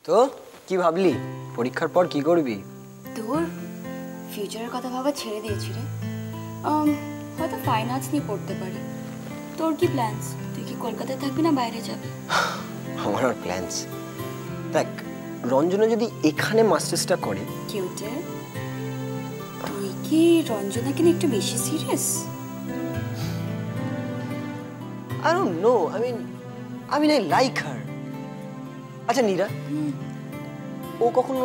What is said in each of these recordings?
তো কি ভাবলি পরীক্ষার পর কি করবি? তোর ফিউচারের কথা ভাবা ছেড়ে দিয়েছি রে। হয়তো ফাইন আর্টস নিয়ে পড়তে পারি। তোর কি প্ল্যানস? তুই কি কলকাতায় থাকবি না বাইরে যাবি? আমার আর প্ল্যানস দেখ, রঞ্জনা যদি এখানে মাস্টার্সটা করে। কিউটে, তুই কি রঞ্জনাকে নিয়ে একটু বেশি serious? I don't know. I mean I like her. আচ্ছা নীরা, ও কখনো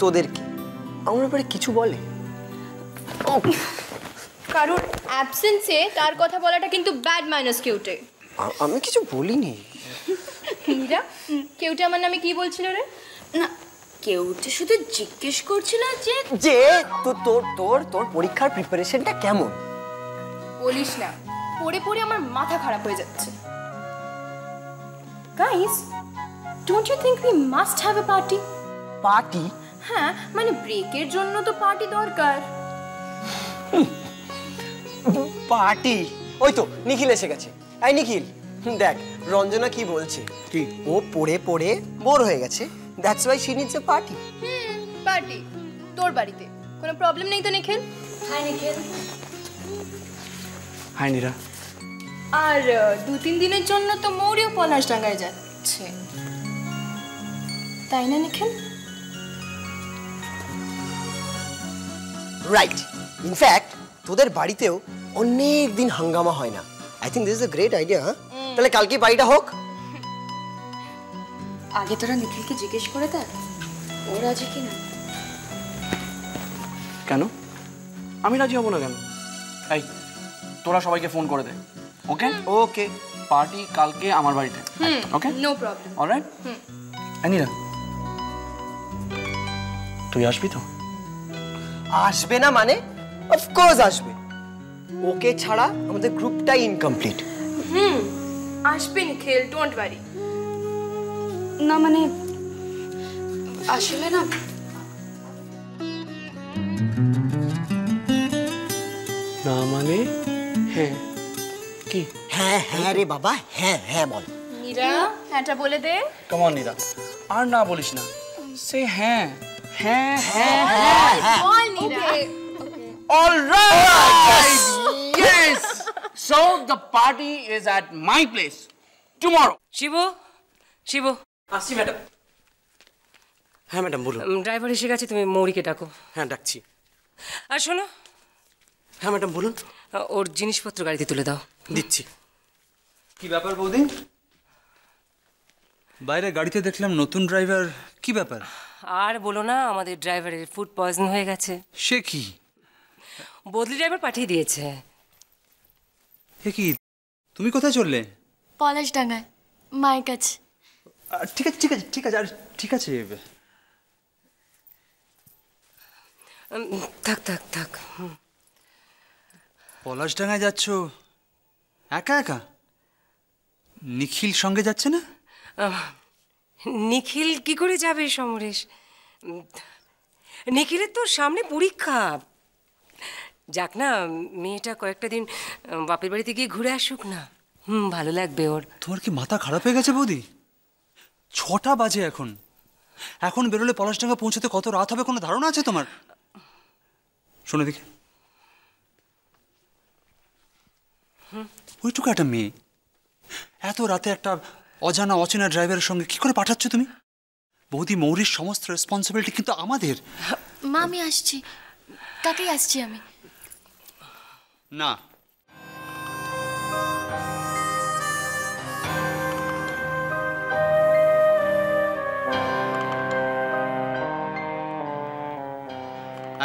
তোদেরকে আমার ব্যাপারে কিছু বলে? কারণ অ্যাবসেন্সে তার কথা বলাটা কিন্তু ব্যাড মাইনাস কিউটে। আমি কিছু বলিনি। মীরা, কিউটে আমার নামে কি বলছিল রে? না, কেউটে শুধু জিজ্ঞেস করছিল যে যে তোর পরীক্ষার প্রিপারেশনটা কেমন। বলিস না, পড়ে পড়ে আমার মাথা খারাপ হয়ে যাচ্ছে। Guys, don't you think we must have a party? Party? হ্যাঁ, মানে ব্রেকের জন্য তো পার্টি দরকার। পার্টি? ওই তো নিখিল এসে গেছে। এই নিখিল, দেখ রঞ্জনা কি বলছে। কি? ও পড়ে পড়ে বোর হয়ে গেছে, that's why she needs a party. Party তোর বাড়িতে কোনো প্রবলেম নেই তো নিখিল? হাই নিখিল। হাই নীরা। আর 2-3 দিনের জন্য তো মৌরিও পলাশডাঙ্গায় যাচ্ছে, তাই না নিখিল? রাইট। ইনফ্যাক্ট তোদের বাড়িতেও অনেক দিন হাঙ্গামা হয় না। I think this is a great idea. তাহলে কালকে পার্টিটা হোক। আগে তোরা নিখিলকে জিজ্ঞেস করে দেখ ও রাজি কিনা। কেন আমি রাজি হব না কেন? এই তোরা সবাইকে ফোন করে দে। ওকে ওকে। পার্টি কালকে আমার বাড়িতে। Okay no problem. Alright. Neera, তুই আসবি তো? আসবে না মানে? অফকোর্স আসবে। ওকে ছাড়া আমাদের গ্রুপটাই ইনকমপ্লিট। আসবে নিখিল, ডোন্ট ওয়ারি। না মানে আসলে না, না মানে হ্যাঁ। কি? হ্যাঁ হ্যাঁ রে বাবা, হ্যাঁ হ্যাঁ বল। মীরা, হ্যাঁটা বলে দে। কাম অন নীরা, আর না বলিস না। সে হ্যাঁ হ্যাঁ হ্যাঁ বল Meera. All right. Yes. So the party is at my place tomorrow. Shibu, Shibu, আসছি ম্যাডাম। হ্যাঁ ম্যাডাম বলুন। ড্রাইভার এসে গেছে, তুমি মৌরিকে ডাকো। হ্যাঁ ডাকছি। আর শোনো, হ্যাঁ ম্যাডাম বলুন। ওর জিনিসপত্র গাড়িতে তুলে দাও। দিচ্ছি। কি ব্যাপার বৌদি? বাইরে গাড়িতে দেখলাম নতুন ড্রাইভার, কি ব্যাপার? আর বলো না, আমাদের ড্রাইভারের ফুড পয়জন হয়ে গেছে। সে কি? বদলি ড্রাইভার পাঠিয়ে দিয়েছে। হে কি, তুমি কোথায় চললে? পলাশডাঙ্গায় মায়ের কাছে। ঠিক আছে ঠিক আছে ঠিক আছে, আর ঠিক আছে। থাক থাক থাক। পলাশডাঙ্গায় যাচ্ছ একা একা? নিখিল সঙ্গে যাচ্ছে না? নিখিল কি করে যাবে সমরেশ? নিখিলের তো সামনে পরীক্ষা। যাক না, মেয়েটা কয়েকটা দিন বাপের বাড়িতে গিয়ে ঘুরে আসুক না। ভালো লাগবে ওর। তোমার কি মাথা খারাপ হয়ে গেছে বৌদি? 6টা বাজে এখন। এখন বেরোলে পলাশডাঙ্গা পৌঁছতে কত রাত হবে কোনো ধারণা আছে তোমার? শোনো দেখি, ওইটুকু একটা মেয়ে এত রাতে একটা অজানা অচেনা ড্রাইভারের সঙ্গে কি করে পাঠাচ্ছ তুমি? বৌদি, মৌরির সমস্ত রেসপন্সিবিলিটি কিন্তু আমাদের। মা আমি আসছি, কাকেই আসছি আমি। না,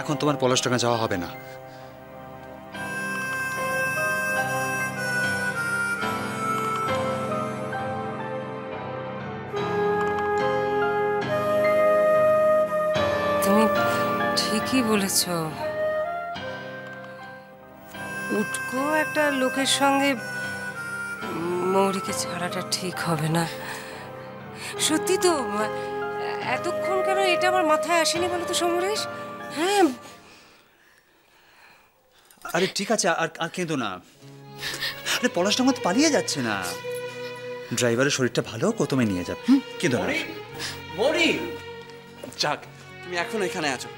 এখন তোমার পলাশডাঙ্গা যাওয়া হবে না। তুমি ঠিকই বলেছ। উটকো একটা লোকের সঙ্গে মৌরিকে ছাড়াটা ঠিক হবে না। সত্যি তো, এতক্ষণ কেন এটা আমার মাথায় আসেনি বলো তো সমরেশ? হ্যাঁ। আরে ঠিক আছে, আর আর কেঁদো না। আরে পলাশডাঙ্গা তো পালিয়ে যাচ্ছে না। ড্রাইভারের শরীরটা ভালো, কোথাও নিয়ে যাবে। কেঁদো না। মৌরি, যাক তুমি এখন এখানে আছো।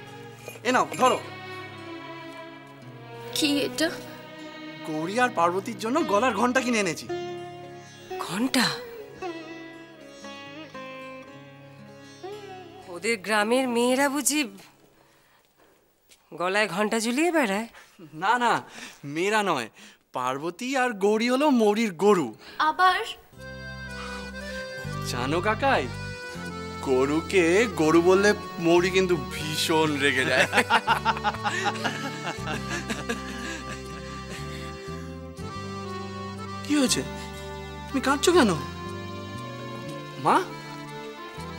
এ নাও ধরো। কি এটা? গৌরী আর পার্বতীর জন্য গলার ঘন্টা কিনে এনেছি। ঘন্টা? ওদের গ্রামের মেয়েরা বুঝি গলায় ঘন্টা ঝুলিয়ে বেড়ায়? না না, মেয়েরা নয়, পার্বতী আর গৌরী হলো মৌরির গরু। আবার? জানো কাকাই, গরুকে গরু বললে মৌরি কিন্তু ভীষণ রেগে যায়। কি হয়েছে? তুমি কাঁদছো কেন মা?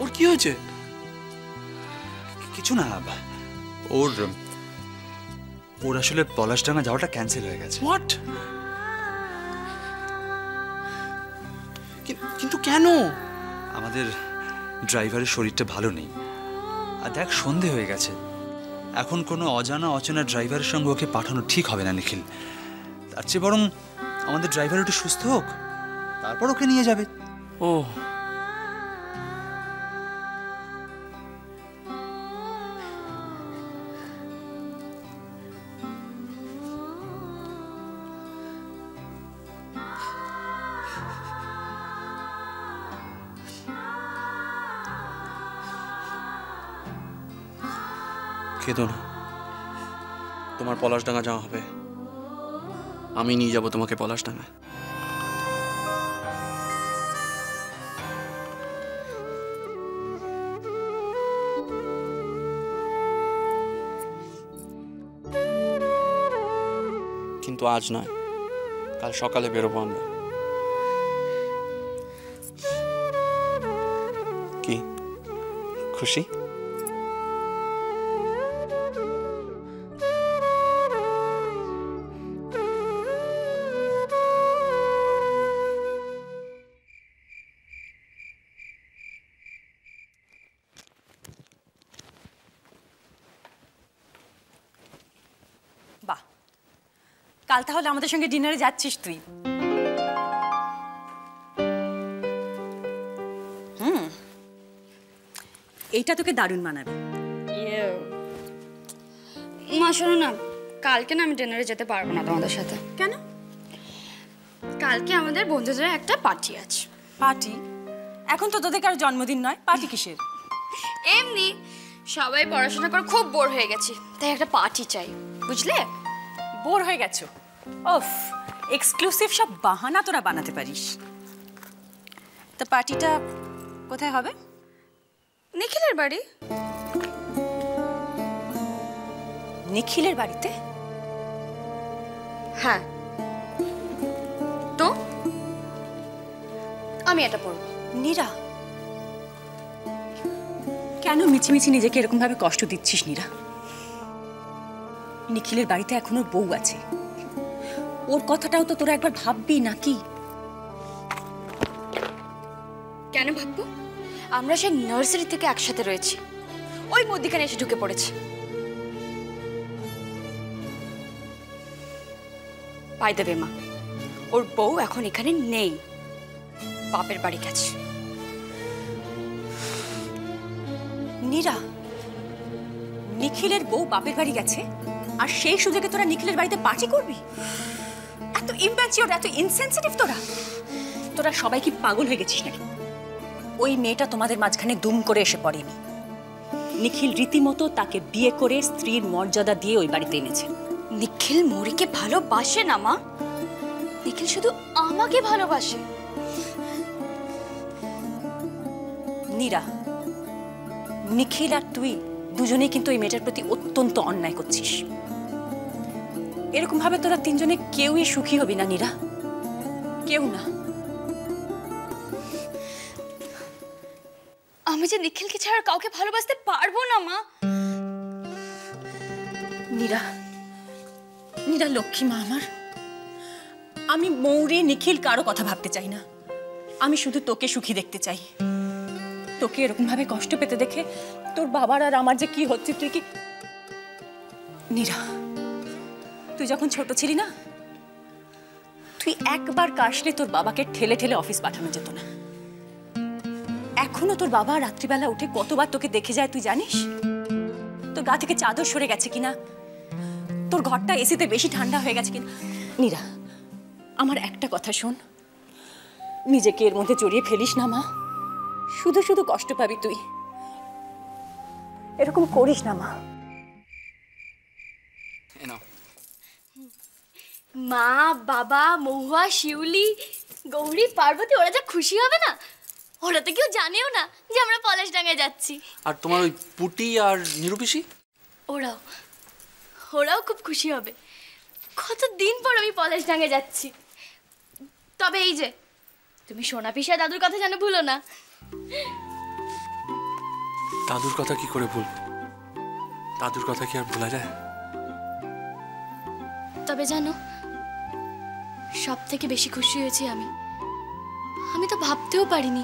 ওর কি হয়েছে? কিছু না, ওর ওর আসলে পলাশডাঙ্গা যাওয়াটা ক্যান্সেল হয়ে গেছে। হোয়াট? কিন্তু কেন? আমাদের ড্রাইভারের শরীরটা ভালো নেই, আর দেখ সন্ধে হয়ে গেছে। এখন কোনো অজানা অচেনা ড্রাইভারের সঙ্গে ওকে পাঠানো ঠিক হবে না নিখিল। তার চেয়ে বরং আমাদের ড্রাইভার একটু সুস্থ হোক, তারপর ওকে নিয়ে যাবে। ও, কেঁদো না, তোমার পলাশডাঙ্গা যাওয়া হবে। আমি নিয়ে যাব তোমাকে পলাশডাঙ্গায়। কিন্তু আজ নয়, কাল সকালে বেরোবো আমরা। কি খুশি? বাহ, কাল তাহলে আমাদের সঙ্গে ডিনারে যাচ্ছিস তুই? এইটা তোকে দারুণ মানাবে। মা শোনো না, কালকে না আমি ডিনারে যেতে পারবো না তোমাদের সাথে। কেন? কালকে আমাদের বন্ধুদের একটা পার্টি আছে। পার্টি? এখন তো তোদের কারো জন্মদিন নয়, পার্টি কিসের? এমনি সবাই পড়াশোনা করে খুব বোর হয়ে গেছি, তাই একটা পার্টি চাই, বুঝলে? বোর হয়ে গেছো? ওফ, এক্সক্লুসিভ সব বাহানা তোরা বানাতে পারিস। তো পার্টিটা কোথায় হবে? নিখিলের বাড়ি। নিখিলের বাড়িতে? হ্যাঁ, তো আমি এটা পড়বো। নীরা, কেন মিছিমিছি নিজেকে এরকম ভাবে কষ্ট দিচ্ছিস নীরা? নিখিলের বাড়িতে এখনো বউ আছে, ওর কথাটাও তো তোরা একবার ভাববি নাকি? কেন ভাববো? আমরা সেই নার্সারি থেকে একসাথে রয়েছি, ওই মধ্যিখানে এসে ঢুকে পড়েছি। পাই দেবে মা, ওর বউ এখন এখানে নেই, বাপের বাড়ি গেছে। নীরা, নিখিলের বউ বাপের বাড়ি গেছে আর সেই সুযোগে তোরা নিখিলের বাড়িতে পার্টি করবি? এত ইম্প্যাচিওর, এত ইনসেনসিটিভ তোরা! তোরা সবাই কি পাগল হয়ে গেছিস নাকি? ওই মেয়েটা তোমাদের মাঝখানে দুম করে এসে পড়েনি। নিখিল রীতিমতো তাকে বিয়ে করে স্ত্রীর মর্যাদা দিয়ে ওই বাড়িতে এনেছে। নিখিল মৌরিকে ভালোবাসে না মা, নিখিল শুধু আমাকে ভালোবাসে। নীরা, নিখিল আর তুই দুজনেই কিন্তু এই মেয়েটার প্রতি অত্যন্ত অন্যায় করছিস। এরকম ভাবে তোরা তিনজনে কেউই সুখী হবি না নীরা, কেউ না। আমি যে নিখিলকে ছাড়া কাউকে ভালোবাসতে পারবো না মা। নীরা, নীরা লক্ষ্মী মা আমার, আমি মৌরি নিখিল কারো কথা ভাবতে চাই না। আমি শুধু তোকে সুখী দেখতে চাই। তোকে এরকম ভাবে কষ্ট পেতে দেখে তোর বাবার আর আমার যে কি হচ্ছে তুই কি... নীরা, তুই যখন ছোট ছিলি না, তুই একবার কাশলে তোর বাবাকে ঠেলে ঠেলে অফিস পাঠানো যেত না। এখনো তোর বাবা রাত্রিবেলা উঠে কতবার তোকে দেখে যায় তুই জানিস? তোর গা থেকে চাদর সরে গেছে কিনা, তোর ঘরটা এসিতে বেশি ঠান্ডা হয়ে গেছে কিনা। নীরা, আমার একটা কথা শোন, নিজেকে এর মধ্যে জড়িয়ে ফেলিস না মা, শুধু শুধু কষ্ট পাবি তুই। এরকম করিস না মা। মা, বাবা, মহুয়া, শিউলি, গৌরী, পার্বতী ওরা যা খুশি হবে না, ওরা তো কেউ জানেও না যে আমরা পলাশডাঙ্গায় যাচ্ছি। আর তোমার ওই পুটি আর নিরুপিসি, ওরাও খুব খুশি হবে। কতদিন পর আমি পলাশডাঙ্গায় যাচ্ছি। তবে এই যে তুমি সোনা পিসা দাদুর কথা যেন ভুলো না। দাদুর কথা কি করে ভুল? দাদুর কথা কি আর ভোলা যায়? তবে জানো, সব থেকে বেশি খুশি হয়েছি আমি তো ভাবতেও পারিনি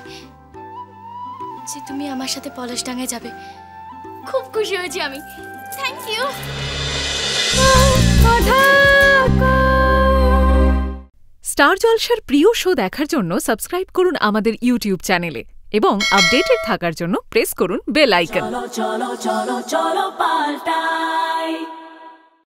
যে তুমি আমার সাথে পলাশডাঙ্গায় যাবে। খুব খুশি হয়েছি আমি। Thank you. স্টার জলসার প্রিয় শো দেখার জন্য সাবস্ক্রাইব করুন আমাদের ইউটিউব চ্যানেলে এবং আপডেটেড থাকার জন্য প্রেস করুন বেল আইকন। চলো চলো চলো চলো পাল্টাই।